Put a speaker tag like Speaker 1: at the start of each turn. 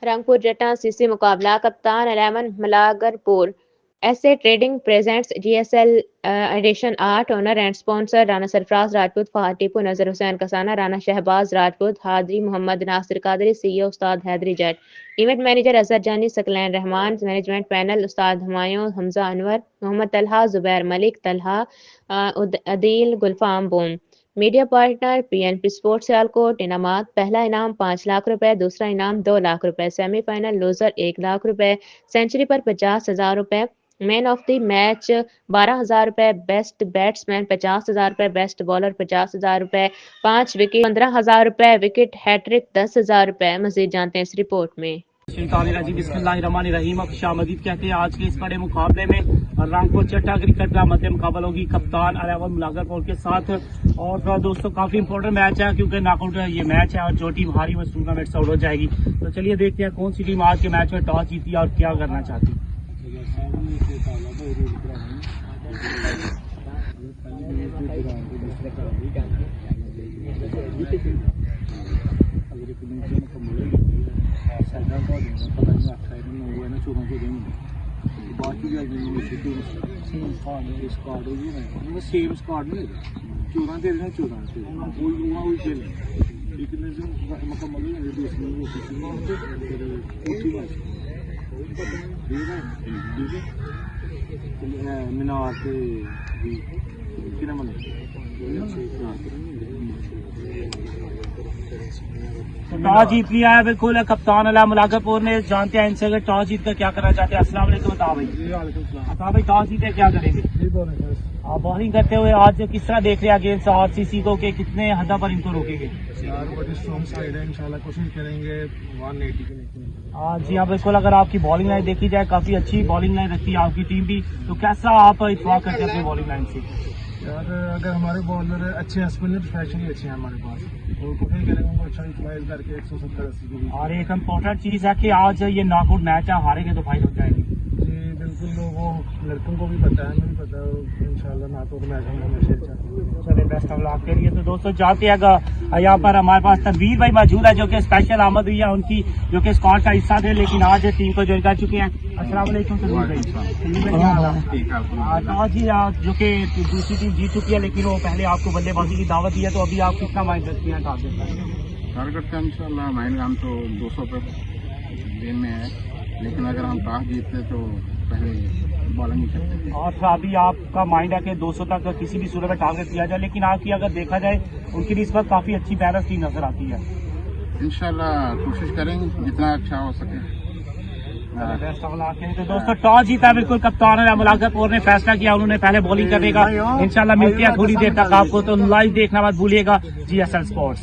Speaker 1: रंगपुर जट्टा सीसी मुकाबला कप्तान 11 मलागरपुर ऐसे trading presents GSL edition 8 owner and sponsor Rana Sarfaraz Rajput Fahad Tipu Nazar Hussain Kasana Rana Shahbaz Rajput Hadri Mohammad Nasir Qadri CEO उस्ताद Haidri Jatt event manager Azhar Jani Saqlain Rahman management panel उस्ताद Humayun Hamza Anwar Mohammad Talha Zubair Malik Talha Adeel Gulfam boom media partner PNP sports Sialkot इनामात पहला इनाम 5 लाख रुपए दूसरा इनाम 2 लाख रुपए सेमीफाइनल लूजर 1 लाख रुपए सेंचुरी पर 50,000 रुपए मैन ऑफ द मैच 12,000 रुपए बेस्ट बैट्समैन 50,000 रुपए बेस्ट बॉलर 50,000 रुपए 5 विकेट 15,000 रुपए विकेट हैट्रिक 10,000 रुपए मजीद जानते हैं इस रिपोर्ट में।
Speaker 2: बिस्मिल्लाहिर्रहमानिर्रहीम शामदीद कहते हैं। आज के इस बड़े मुकाबले में रंगपुर चट्टा क्रिकेट का मध्य मुकाबला होगी कप्तान 11 मलागरपुर के साथ। और दोस्तों काफी इंपॉर्टेंट मैच है क्योंकि नॉकआउट ये मैच है और जो टीम हारी वो टूर्नामेंट से आउट हो जाएगी। तो चलिए देखते हैं कौन सी टीम आज के मैच में टॉस जीती और क्या करना चाहती है।
Speaker 3: सेम स्क्वाड नहीं 14 13 14 खेल लेकिन मुकम्मल मीनार से
Speaker 2: टॉस जीत लिया है बिल्कुल कप्तान 11 मलागरपुर ने। जानते हैं इनसे अगर टॉस जीत कर क्या करना चाहते हैं। अस्सलाम वालेकुम अता भाई टॉस जीते क्या करेंगे? आप बॉलिंग करते हुए आज किस तरह देख रहे हैं अगेंस्ट आरसीसी को कि कितने हद पर इनको रोकेंगे?
Speaker 3: यार बड़ी स्ट्रॉन्ग साइड है, इंशाल्लाह कोशिश करेंगे 180 के लेके।
Speaker 2: जी हाँ बिल्कुल। अगर आपकी बॉलिंग लाइन देखी जाए काफी अच्छी बॉलिंग लाइन रखती है आपकी टीम भी, तो कैसा आप इत्तेफाक करते हैं अपनी बॉलिंग लाइन से?
Speaker 3: यार अगर हमारे बॉलर अच्छे हैं, स्पिनर प्रोफेशनली अच्छे हैं हमारे पास, तो कोशिश करेंगे उनको अच्छा यूटिलाइज करके 170-80 की।
Speaker 2: और एक इम्पोर्टेंट चीज है कि आज ये नॉकआउट मैच है, हारेंगे तो फाइनल हो जाएगी।
Speaker 3: जी बिल्कुल, वो लड़कों को भी पता है, हमें भी पता है, इंशाल्लाह नॉकआउट मैच हम हमेशा अच्छा।
Speaker 2: चले बेस्ट ऑफ लक के लिए। तो दोस्तों जाते हैं यहाँ पर हमारे पास तनवीर भाई मौजूद है जो कि स्पेशल आमद हुई है उनकी, जो कि स्क्वाड का हिस्सा थे लेकिन आज टीम को ज्वाइन कर चुके हैं। अस्सलाम वालेकुम तनवीर भाई। टॉस जी जो कि दूसरी टीम जीत चुकी है लेकिन वो पहले आपको बल्लेबाजी की दावत दी है, तो अभी आप कितना माइंड रखती हैं टारगेट
Speaker 4: का? इंशाल्लाह माइंड हम तो 200 पे दिन में है, लेकिन अगर हम टॉस जीतते तो पहले बॉलिंग ही करते।
Speaker 2: और अभी आपका माइंड है कि 200 तक किसी भी सूरत में टारगेट किया जाए, लेकिन आपकी अगर देखा जाए उनकी निस्बत काफी अच्छी बैलेंस टीम नजर आती है।
Speaker 4: इंशाल्लाह कोशिश करेंगे जितना अच्छा हो सके।
Speaker 2: तो दोस्तों टॉस जीता बिल्कुल कप्तान मलागरपुर ने फैसला किया, उन्होंने पहले बॉलिंग करने का। इंशाल्लाह मिलती है थोड़ी देर तक आपको, तो लाइव देखना मत भूलिएगा GSL स्पोर्ट्स।